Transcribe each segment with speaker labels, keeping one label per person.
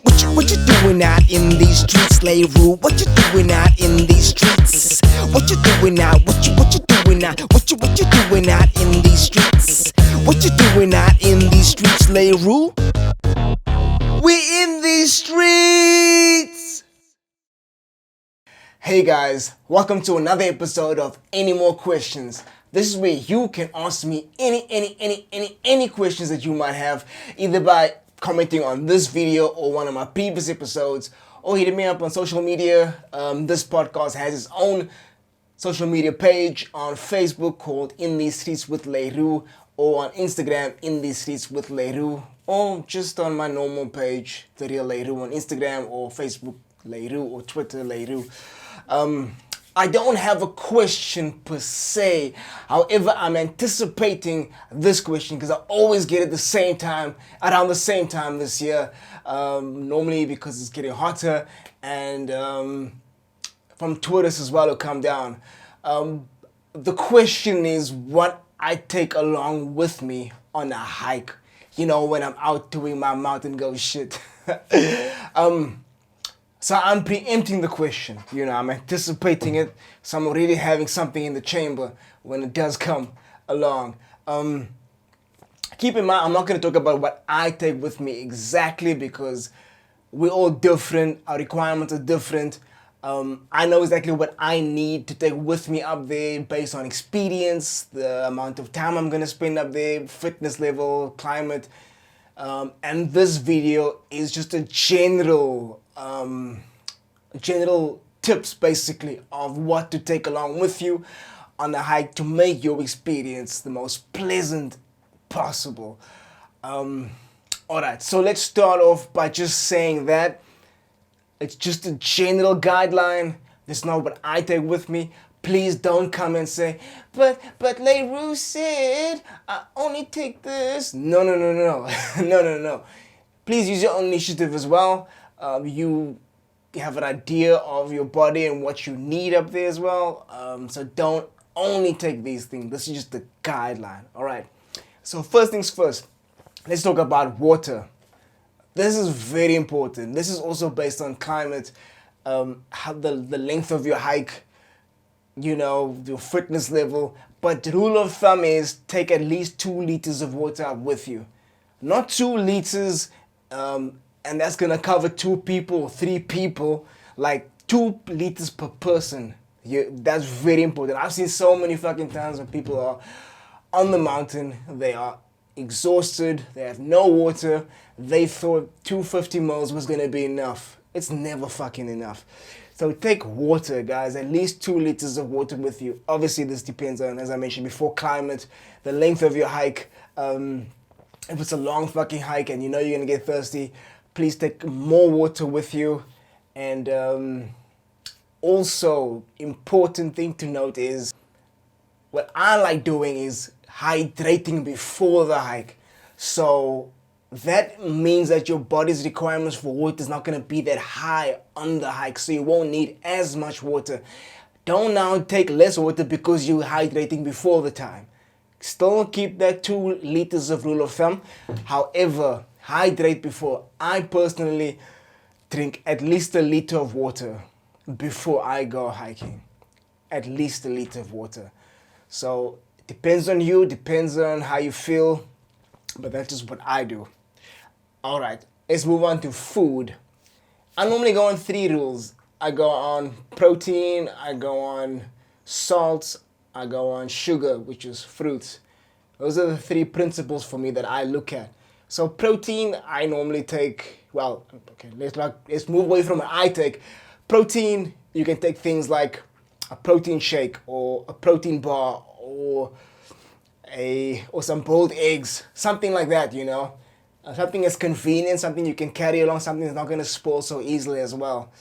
Speaker 1: What you doing out in these streets, Leroux? What you doing out in these streets? What you doing out? What you doing out? What you doing out in these streets? What you doing out in these streets, Leroux? We in these streets. Hey guys, welcome to another episode of Any More Questions. This is where you can ask me any questions that you might have, either by commenting on this video or one of my previous episodes, or hitting me up on social media. This podcast has its own social media page on Facebook called In These Streets with Leroux, or on Instagram, In These Streets with Leroux, or just on my normal page, The Real Leroux, on Instagram or Facebook Leroux or Twitter Leroux. I don't have a question per se. However, I'm anticipating this question because I always get it around the same time this year. Normally because it's getting hotter, and from tourists as well will come down. The question is what I take along with me on a hike. You know, when I'm out doing my mountain goat shit. So I'm preempting the question, I'm anticipating it, so I'm already having something in the chamber when it does come along. Keep in mind, I'm not going to talk about what I take with me exactly because we're all different, our requirements are different. I know exactly what I need to take with me up there based on experience, the amount of time I'm going to spend up there, fitness level, climate. And this video is just a general tips basically of what to take along with you on the hike to make your experience the most pleasant possible. Alright, so let's start off by just saying that it's just a general guideline. That's not what I take with me. Please don't come and say, but Leroux said I only take this. No. No. Please use your own initiative as well. You have an idea of your body and what you need up there as well. So don't only take these things. This is just a guideline. All right. So first things first, let's talk about water. This is very important. This is also based on climate, how the length of your hike, your fitness level. But the rule of thumb is take at least 2 liters of water up with you. Not 2 liters, and that's gonna cover 2 people or 3 people, like 2 liters per person. That's very important. I've seen so many fucking times when people are on the mountain, they are exhausted, they have no water, they thought 250 mils was gonna be enough. It's never fucking enough. So take water, guys, at least 2 liters of water with you. Obviously, this depends on, as I mentioned before, climate, the length of your hike. If it's a long fucking hike and you're gonna get thirsty, please take more water with you. And also, important thing to note is, what I like doing is hydrating before the hike. So that means that your body's requirements for water is not going to be that high on the hike, so you won't need as much water. Don't now take less water because you're hydrating before the time. Still keep that 2 liters of rule of thumb. However, hydrate before. I personally drink at least 1 liter of water before I go hiking. At least 1 liter of water. So it depends on you, depends on how you feel, but that's just what I do. Alright, let's move on to food. I normally go on 3 rules. I go on protein, I go on salts, I go on sugar, which is fruits. Those are the 3 principles for me that I look at. So protein, I normally take, let's move away from what I take. Protein, you can take things like a protein shake or a protein bar or some boiled eggs, something like that, something that's convenient, something you can carry along, something that's not going to spoil so easily as well.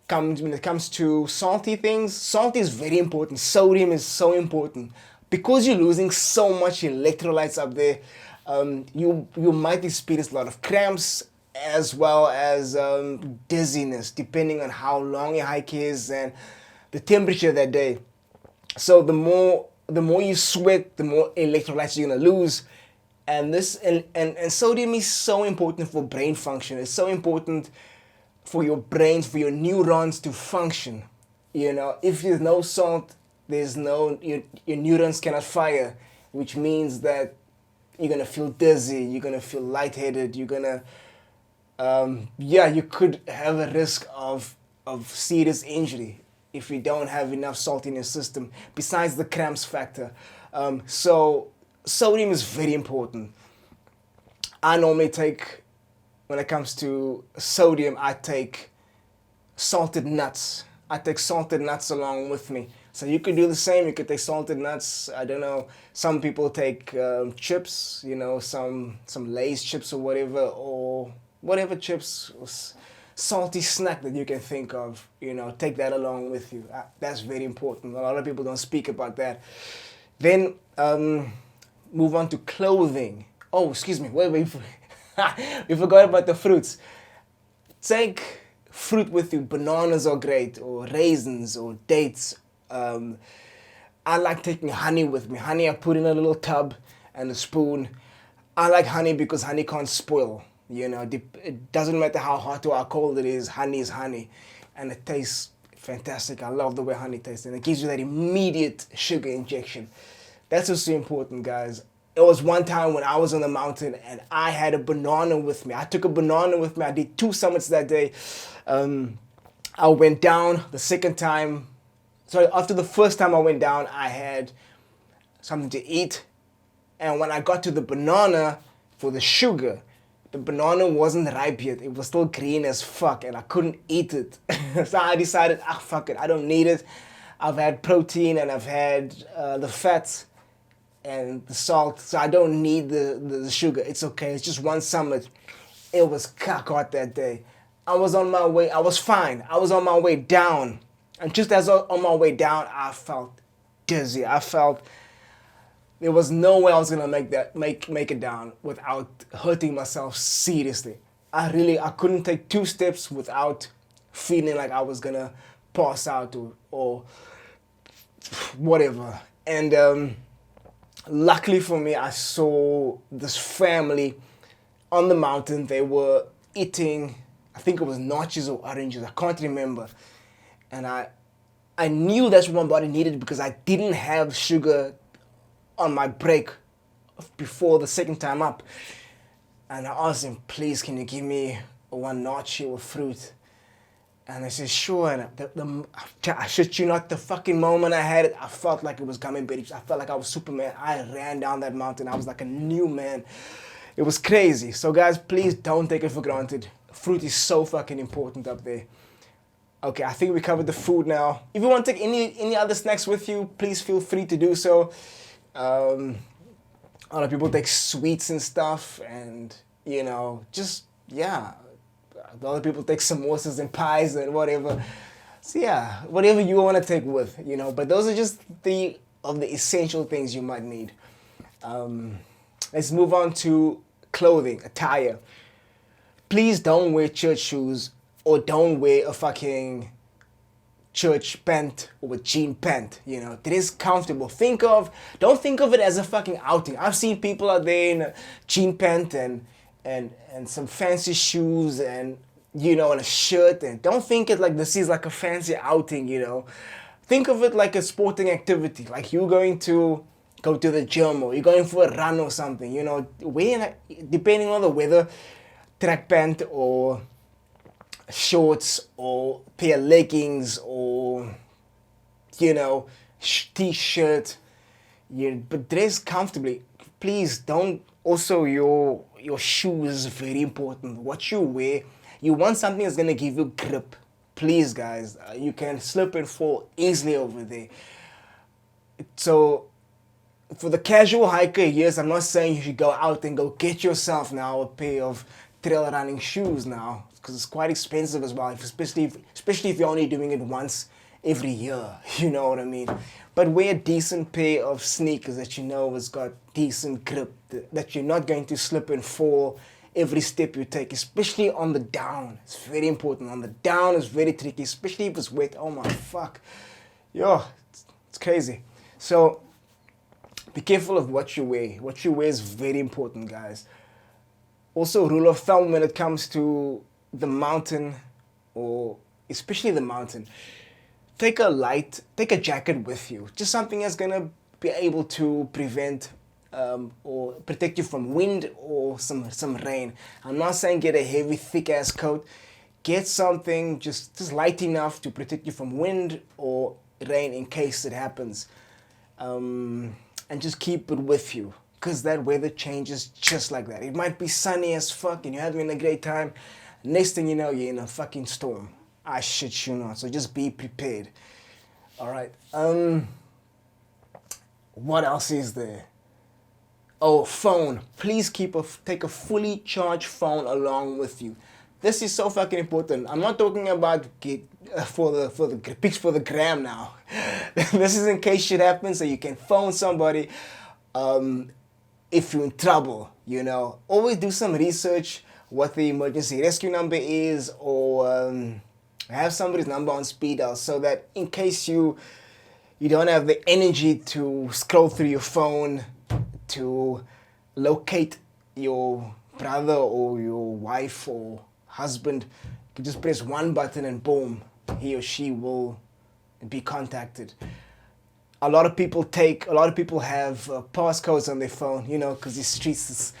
Speaker 1: When it comes to salty things, salt is very important. Sodium is so important. Because you're losing so much electrolytes up there, you might experience a lot of cramps as well as dizziness, depending on how long your hike is and the temperature that day. So the more you sweat, the more electrolytes you're going to lose. And and sodium is so important for brain function. It's so important for your brains, for your neurons to function. If there's no salt, there's no your neurons cannot fire, which means that you're gonna feel dizzy, you're gonna feel lightheaded, you're gonna yeah, you could have a risk of serious injury if you don't have enough salt in your system, besides the cramps factor. So sodium is very important. I normally take, when it comes to sodium, I take salted nuts. I take salted nuts along with me. So you could do the same. You could take salted nuts. I don't know. Some people take chips. Some Lay's chips or whatever chips, salty snack that you can think of. Take that along with you. That's very important. A lot of people don't speak about that. Then move on to clothing. Oh, excuse me. Wait. We forgot about the fruits. Take fruit with you. Bananas are great, or raisins, or dates. I like taking honey with me. Honey, I put in a little tub and a spoon. I like honey because honey can't spoil. It doesn't matter how hot or how cold it is. Honey is honey, and it tastes fantastic. I love the way honey tastes, and it gives you that immediate sugar injection. That's also important, guys. It was one time when I was on the mountain and I had a banana with me. I took a banana with me. I did 2 summits that day. I went down the second time. Sorry, after the first time I went down, I had something to eat. And when I got to the banana for the sugar, the banana wasn't ripe yet. It was still green as fuck and I couldn't eat it. So I decided, fuck it, I don't need it. I've had protein and I've had the fats and the salt, so I don't need the sugar. It's okay, it's just one summit. It was cock hot that day. I was on my way, I was fine. I was on my way down. And just as on my way down, I felt dizzy. I felt there was no way I was gonna make it down without hurting myself seriously. I couldn't take 2 steps without feeling like I was gonna pass out or whatever. And luckily for me, I saw this family on the mountain. They were eating, I think it was nachos or oranges, I can't remember. And I knew that's what my body needed because I didn't have sugar on my break before the second time up. And I asked him, please, can you give me 1 nacho with fruit? And I said, sure. And I shit you not, the fucking moment I had it, I felt like it was coming, bitch. I felt like I was Superman. I ran down that mountain. I was like a new man. It was crazy. So guys, please don't take it for granted. Fruit is so fucking important up there. Okay, I think we covered the food now. If you want to take any other snacks with you, please feel free to do so. A lot of people take sweets and stuff, and just yeah. A lot of people take samosas and pies and whatever. So yeah, whatever you want to take with, But those are just the essential things you might need. Let's move on to clothing, attire. Please don't wear church shoes or don't wear a fucking church pant or a jean pant. It is comfortable. Don't think of it as a fucking outing. I've seen people out there in a jean pant and some fancy shoes and and a shirt, and don't think it like this is like a fancy outing. Think of it like a sporting activity, like you're going to go to the gym or you're going for a run or something. Wear, depending on the weather, track pant or shorts or pair of leggings or t-shirt, but dress comfortably. Please don't. Also, your shoes is very important. What you wear, you want something that's gonna give you grip. Please, guys, you can slip and fall easily over there. So for the casual hiker, yes, I'm not saying you should go out and go get yourself now a pair of trail running shoes now, because it's quite expensive as well, especially if you're only doing it once every year, you know what I mean? But wear a decent pair of sneakers that has got decent grip, that you're not going to slip and fall every step you take, especially on the down. It's very important. On the down is very tricky, especially if it's wet. Oh my fuck. Yo, it's crazy. So Be careful of what you wear. What you wear is very important, guys. Also, rule of thumb when it comes to the mountain, or especially the mountain, take a jacket with you. Just something that's gonna be able to prevent or protect you from wind or some rain. I'm not saying get a heavy, thick ass coat. Get something just light enough to protect you from wind or rain in case it happens. And just keep it with you, because that weather changes just like that. It might be sunny as fuck and you're having a great time. Next thing you know, you're in a fucking storm. I shit you not. So just be prepared. All right. What else is there? Oh, phone. Please take a fully charged phone along with you. This is so fucking important. I'm not talking about for the pics for the gram now. This is in case shit happens, so you can phone somebody if you're in trouble. You know, always do some research what the emergency rescue number is, or have somebody's number on speed dial, so that in case you don't have the energy to scroll through your phone to locate your brother or your wife or husband, you can just press one button and boom, he or she will be contacted. A lot of people have passcodes on their phone, you know, because these streets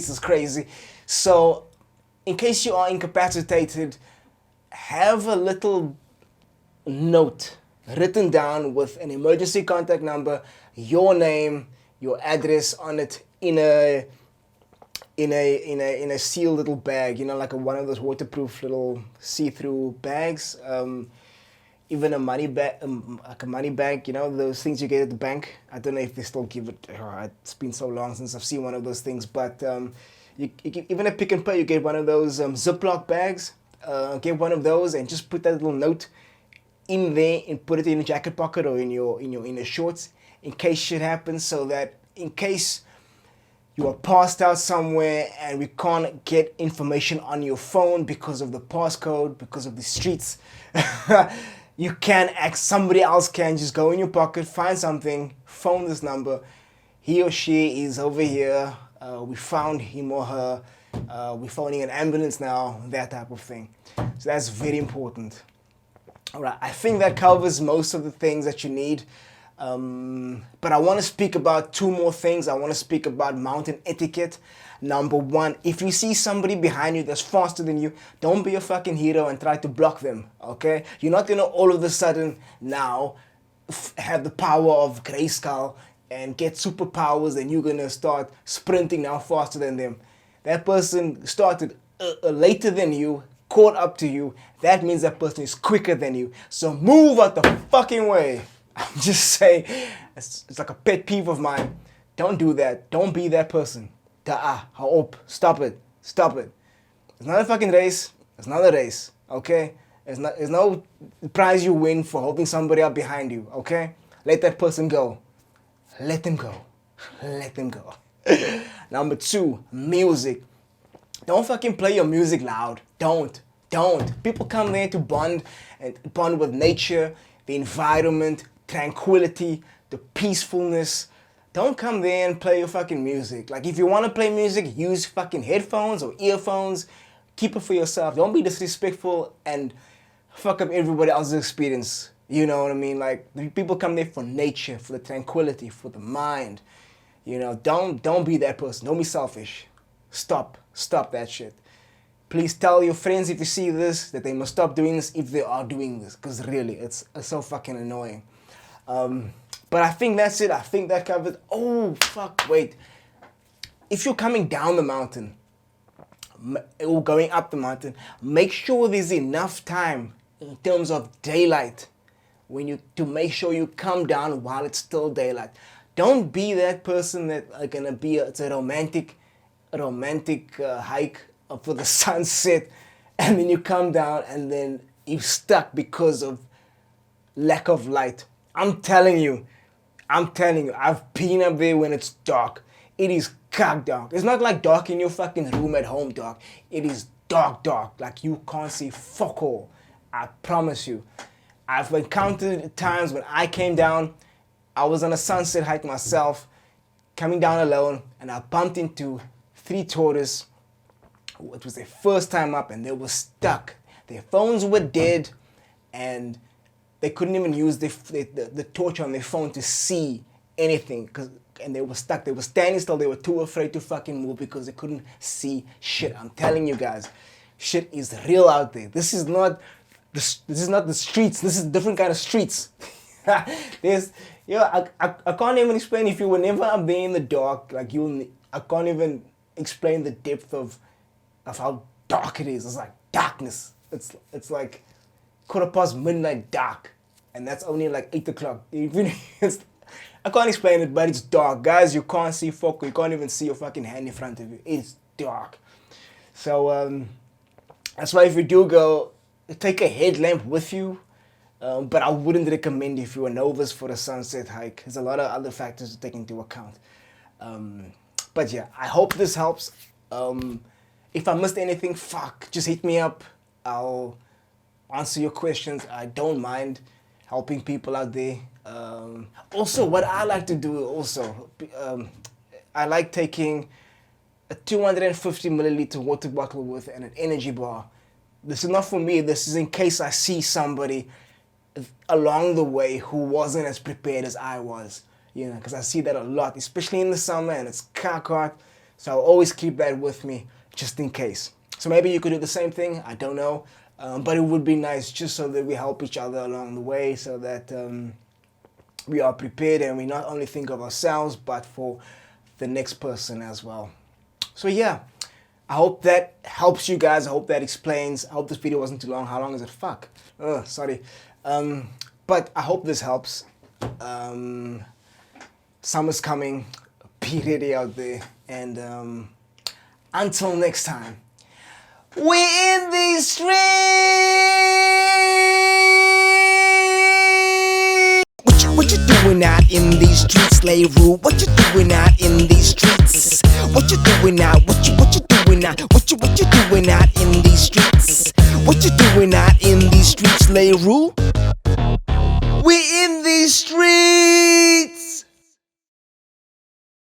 Speaker 1: is crazy. So in case you are incapacitated, have a little note written down with an emergency contact number, your name, your address on it, in a sealed little bag, you know, like one of those waterproof little see-through bags. Even a money bag, like a money bag, you know, those things you get at the bank. I don't know if they still give it. It's been so long since I've seen one of those things. But even at Pick n Pay, you get one of those Ziploc bags. Get one of those and just put that little note in there and put it in your jacket pocket or in your shorts in case shit happens, so that in case you are passed out somewhere and we can't get information on your phone because of the passcode, because of the streets, you can somebody else can just go in your pocket, find something, phone this number. He or she is over here. We found him or her. We're phoning an ambulance now, that type of thing. So that's very important. All right, I think that covers most of the things that you need. But I want to speak about two more things. I want to speak about mountain etiquette. Number one, if you see somebody behind you that's faster than you, don't be a fucking hero and try to block them, okay? You're not going to all of a sudden now have the power of Grayskull and get superpowers and you're going to start sprinting now faster than them. That person started later than you, caught up to you. That means that person is quicker than you. So move out the fucking way. I'm just saying, it's like a pet peeve of mine. Don't do that. Don't be that person. Stop it. Stop it. It's not a fucking race. It's not a race, okay? It's no prize you win for helping somebody out behind you, okay? Let that person go. Let them go. Let them go. Number two, music. Don't fucking play your music loud. Don't. People come there to bond with nature, the environment, tranquility, the peacefulness. Don't come there and play your fucking music. Like, if you want to play music, use fucking headphones or earphones. Keep it for yourself. Don't be disrespectful and fuck up everybody else's experience. You know what I mean? Like, people come there for nature, for the tranquility, for the mind. You know, don't be that person. Don't be selfish. Stop that shit. Please tell your friends if you see this that they must stop doing this if they are doing this, because really, it's so fucking annoying. But I think that's it. I think that covers. Oh fuck! Wait. If you're coming down the mountain or going up the mountain, make sure there's enough time in terms of daylight to make sure you come down while it's still daylight. Don't be that person that are gonna be. It's a romantic hike for the sunset, and then you come down and then you're stuck because of lack of light. I'm telling you, I've been up there when it's dark. It is cock dark. It's not like dark in your fucking room at home dark. It is dark. Like you can't see fuck all. I promise you. I've encountered times when I came down I was on a sunset hike myself, coming down alone, and I bumped into 3 tourists. It was their first time up, and they were stuck. Their phones were dead, and they couldn't even use the torch on their phone to see anything, and they were stuck. They were standing still. They were too afraid to fucking move because they couldn't see shit. I'm telling you guys, shit is real out there. This is not the streets. This is a different kind of streets. I can't even explain. If you were never up there in the dark, like I can't even explain the depth of how dark it is. It's like darkness. It's like midnight dark, and that's only like 8 o'clock. I can't explain it, but it's dark, guys. You can't see fuck. You can't even see your fucking hand in front of you. It's dark. So that's why if you do go, take a headlamp with you. But I wouldn't recommend if you are nervous for a sunset hike. There's a lot of other factors to take into account. But yeah, I hope this helps. If I missed anything, just hit me up. I'll answer your questions. I don't mind helping people out there. Also, what I like to do I like taking a 250 milliliter water bottle with and an energy bar. This is not for me. This is in case I see somebody along the way who wasn't as prepared as I was, because I see that a lot, especially in the summer, and it's hot. So I'll always keep that with me just in case. So maybe you could do the same thing. I don't know, but it would be nice just so that we help each other along the way, so that we are prepared and we not only think of ourselves but for the next person as well. So yeah, I hope that helps you guys. I hope that explains. I hope this video wasn't too long. How long is it? Sorry. But I hope this helps. Summer's coming. Be ready out there. And until next time, we're in these streets. What you doing out in these streets, Leroux? What you doing out in these streets? What you doing out? What you doing out? What you doing out in these streets? What you doing out in these streets, Leroux? We in these streets.